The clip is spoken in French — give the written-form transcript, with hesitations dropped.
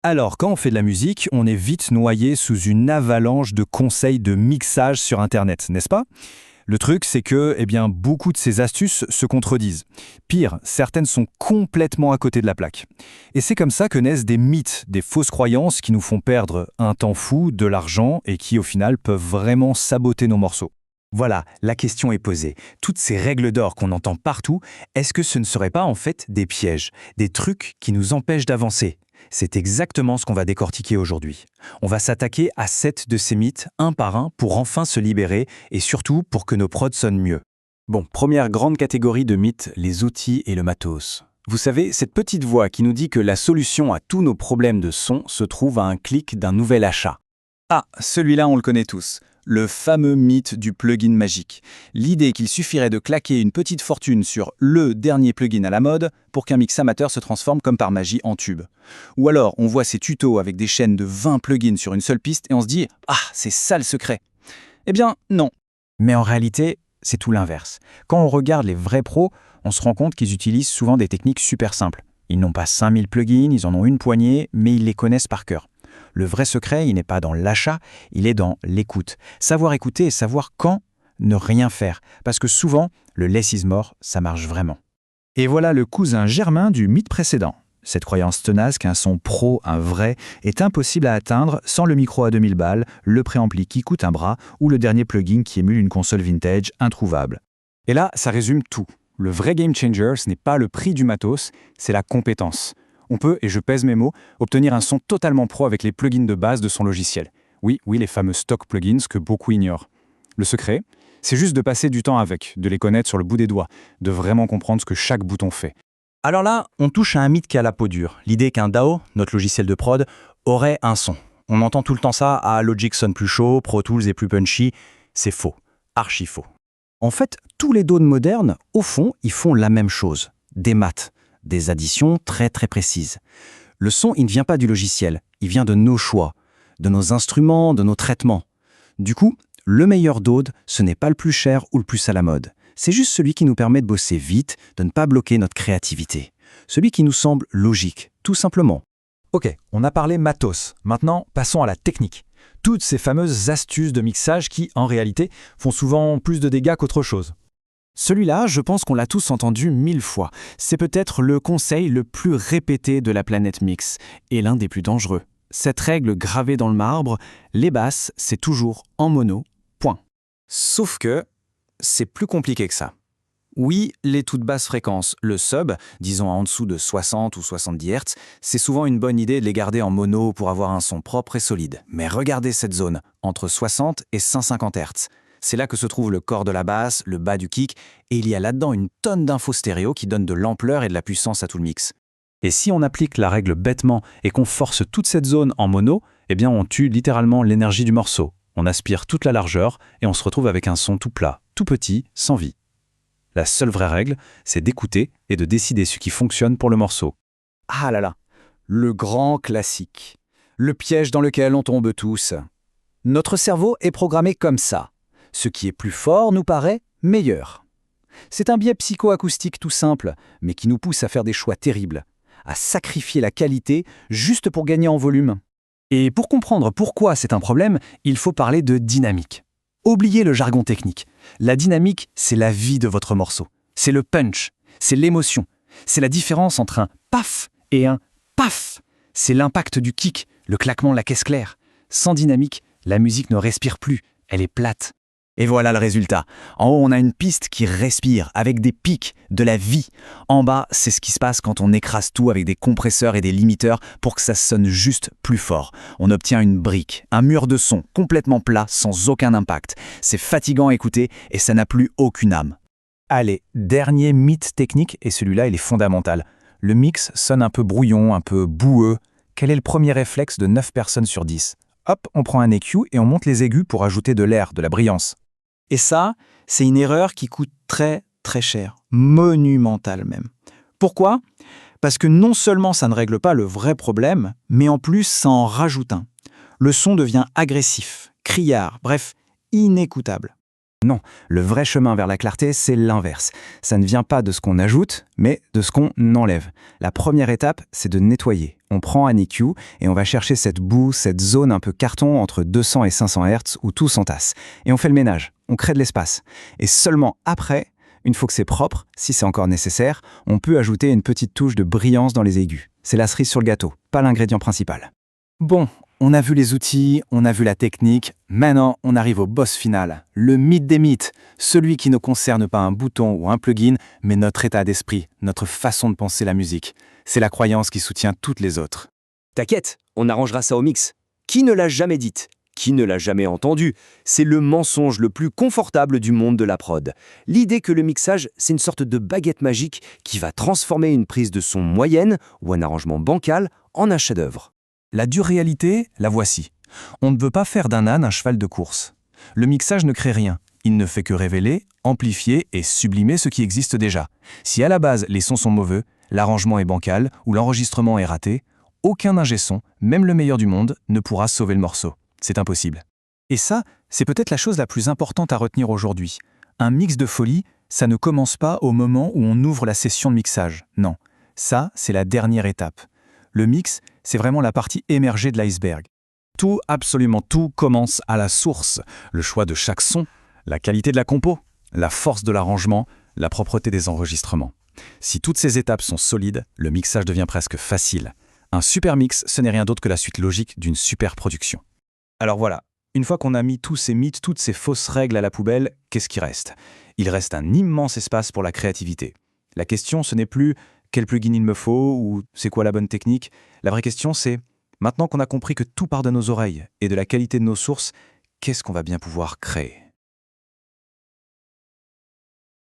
Alors, quand on fait de la musique, on est vite noyé sous une avalanche de conseils de mixage sur Internet, n'est-ce pas? Le truc, c'est que, beaucoup de ces astuces se contredisent. Pire, certaines sont complètement à côté de la plaque. Et c'est comme ça que naissent des mythes, des fausses croyances qui nous font perdre un temps fou, de l'argent et qui, au final, peuvent vraiment saboter nos morceaux. Voilà, la question est posée. Toutes ces règles d'or qu'on entend partout, est-ce que ce ne seraient pas en fait des pièges, des trucs qui nous empêchent d'avancer? C'est exactement ce qu'on va décortiquer aujourd'hui. On va s'attaquer à 7 de ces mythes, un par un, pour enfin se libérer et surtout pour que nos prods sonnent mieux. Bon, première grande catégorie de mythes, les outils et le matos. Vous savez, cette petite voix qui nous dit que la solution à tous nos problèmes de son se trouve à un clic d'un nouvel achat. Ah, celui-là on le connaît tous. Le fameux mythe du plugin magique. L'idée qu'il suffirait de claquer une petite fortune sur le dernier plugin à la mode pour qu'un mix amateur se transforme comme par magie en tube. Ou alors on voit ces tutos avec des chaînes de 20 plugins sur une seule piste et on se dit « Ah, c'est ça le secret !» Eh bien non. Mais en réalité, c'est tout l'inverse. Quand on regarde les vrais pros, on se rend compte qu'ils utilisent souvent des techniques super simples. Ils n'ont pas 5000 plugins, ils en ont une poignée, mais ils les connaissent par cœur. Le vrai secret, il n'est pas dans l'achat, il est dans l'écoute. Savoir écouter et savoir quand ne rien faire. Parce que souvent, le less is more, ça marche vraiment. Et voilà le cousin germain du mythe précédent. Cette croyance tenace qu'un son pro, un vrai, est impossible à atteindre sans le micro à 2000 balles, le préampli qui coûte un bras ou le dernier plugin qui émule une console vintage introuvable. Et là, ça résume tout. Le vrai game changer, ce n'est pas le prix du matos, c'est la compétence. On peut, et je pèse mes mots, obtenir un son totalement pro avec les plugins de base de son logiciel. Oui, les fameux stock plugins que beaucoup ignorent. Le secret, c'est juste de passer du temps avec, de les connaître sur le bout des doigts, de vraiment comprendre ce que chaque bouton fait. Alors là, on touche à un mythe qui a la peau dure. L'idée qu'un DAW, notre logiciel de prod, aurait un son. On entend tout le temps ça, Logic sonne plus chaud, Pro Tools est plus punchy. C'est faux, archi faux. En fait, tous les DAW modernes, au fond, ils font la même chose. Des maths. Des additions très très précises. Le son, il ne vient pas du logiciel, il vient de nos choix, de nos instruments, de nos traitements. Du coup, le meilleur DAW, ce n'est pas le plus cher ou le plus à la mode. C'est juste celui qui nous permet de bosser vite, de ne pas bloquer notre créativité. Celui qui nous semble logique, tout simplement. Ok, on a parlé matos. Maintenant, passons à la technique. Toutes ces fameuses astuces de mixage qui, en réalité, font souvent plus de dégâts qu'autre chose. Celui-là, je pense qu'on l'a tous entendu 1000 fois. C'est peut-être le conseil le plus répété de la planète mix, et l'un des plus dangereux. Cette règle gravée dans le marbre, les basses, c'est toujours en mono, point. Sauf que c'est plus compliqué que ça. Oui, les toutes basses fréquences, le sub, disons en dessous de 60 ou 70 Hz, c'est souvent une bonne idée de les garder en mono pour avoir un son propre et solide. Mais regardez cette zone, entre 60 et 150 Hz. C'est là que se trouve le corps de la basse, le bas du kick, et il y a là-dedans une tonne d'infos stéréo qui donnent de l'ampleur et de la puissance à tout le mix. Et si on applique la règle bêtement et qu'on force toute cette zone en mono, on tue littéralement l'énergie du morceau. On aspire toute la largeur et on se retrouve avec un son tout plat, tout petit, sans vie. La seule vraie règle, c'est d'écouter et de décider ce qui fonctionne pour le morceau. Ah là là, le grand classique. Le piège dans lequel on tombe tous. Notre cerveau est programmé comme ça. Ce qui est plus fort nous paraît meilleur. C'est un biais psychoacoustique tout simple, mais qui nous pousse à faire des choix terribles, à sacrifier la qualité juste pour gagner en volume. Et pour comprendre pourquoi c'est un problème, il faut parler de dynamique. Oubliez le jargon technique. La dynamique, c'est la vie de votre morceau. C'est le punch, c'est l'émotion. C'est la différence entre un paf et un paf. C'est l'impact du kick, le claquement de la caisse claire. Sans dynamique, la musique ne respire plus, elle est plate. Et voilà le résultat. En haut, on a une piste qui respire, avec des pics, de la vie. En bas, c'est ce qui se passe quand on écrase tout avec des compresseurs et des limiteurs pour que ça sonne juste plus fort. On obtient une brique, un mur de son complètement plat, sans aucun impact. C'est fatigant à écouter et ça n'a plus aucune âme. Allez, dernier mythe technique, et celui-là, il est fondamental. Le mix sonne un peu brouillon, un peu boueux. Quel est le premier réflexe de 9 personnes sur 10 ? Hop, on prend un EQ et on monte les aigus pour ajouter de l'air, de la brillance. Et ça, c'est une erreur qui coûte très très cher, monumentale même. Pourquoi ? Parce que non seulement ça ne règle pas le vrai problème, mais en plus ça en rajoute un. Le son devient agressif, criard, bref, inécoutable. Non, le vrai chemin vers la clarté, c'est l'inverse. Ça ne vient pas de ce qu'on ajoute, mais de ce qu'on enlève. La première étape, c'est de nettoyer. On prend un EQ et on va chercher cette boue, cette zone un peu carton entre 200 et 500 Hz où tout s'entasse. Et on fait le ménage, on crée de l'espace. Et seulement après, une fois que c'est propre, si c'est encore nécessaire, on peut ajouter une petite touche de brillance dans les aigus. C'est la cerise sur le gâteau, pas l'ingrédient principal. Bon, on a vu les outils, on a vu la technique, maintenant on arrive au boss final, le mythe des mythes, celui qui ne concerne pas un bouton ou un plugin, mais notre état d'esprit, notre façon de penser la musique. C'est la croyance qui soutient toutes les autres. T'inquiète, on arrangera ça au mix. Qui ne l'a jamais dite? Qui ne l'a jamais entendu? C'est le mensonge le plus confortable du monde de la prod. L'idée que le mixage, c'est une sorte de baguette magique qui va transformer une prise de son moyenne ou un arrangement bancal en un chef-d'œuvre. La dure réalité, la voici. On ne veut pas faire d'un âne un cheval de course. Le mixage ne crée rien. Il ne fait que révéler, amplifier et sublimer ce qui existe déjà. Si à la base les sons sont mauvais, l'arrangement est bancal ou l'enregistrement est raté, aucun ingé-son, même le meilleur du monde, ne pourra sauver le morceau. C'est impossible. Et ça, c'est peut-être la chose la plus importante à retenir aujourd'hui. Un mix de folie, ça ne commence pas au moment où on ouvre la session de mixage. Non, ça, c'est la dernière étape. Le mix, c'est vraiment la partie émergée de l'iceberg. Tout, absolument tout, commence à la source. Le choix de chaque son, la qualité de la compo, la force de l'arrangement, la propreté des enregistrements. Si toutes ces étapes sont solides, le mixage devient presque facile. Un super mix, ce n'est rien d'autre que la suite logique d'une super production. Alors voilà, une fois qu'on a mis tous ces mythes, toutes ces fausses règles à la poubelle, qu'est-ce qui reste? Il reste un immense espace pour la créativité. La question, ce n'est plus quel plugin il me faut ou c'est quoi la bonne technique. La vraie question, c'est maintenant qu'on a compris que tout part de nos oreilles et de la qualité de nos sources, qu'est-ce qu'on va bien pouvoir créer?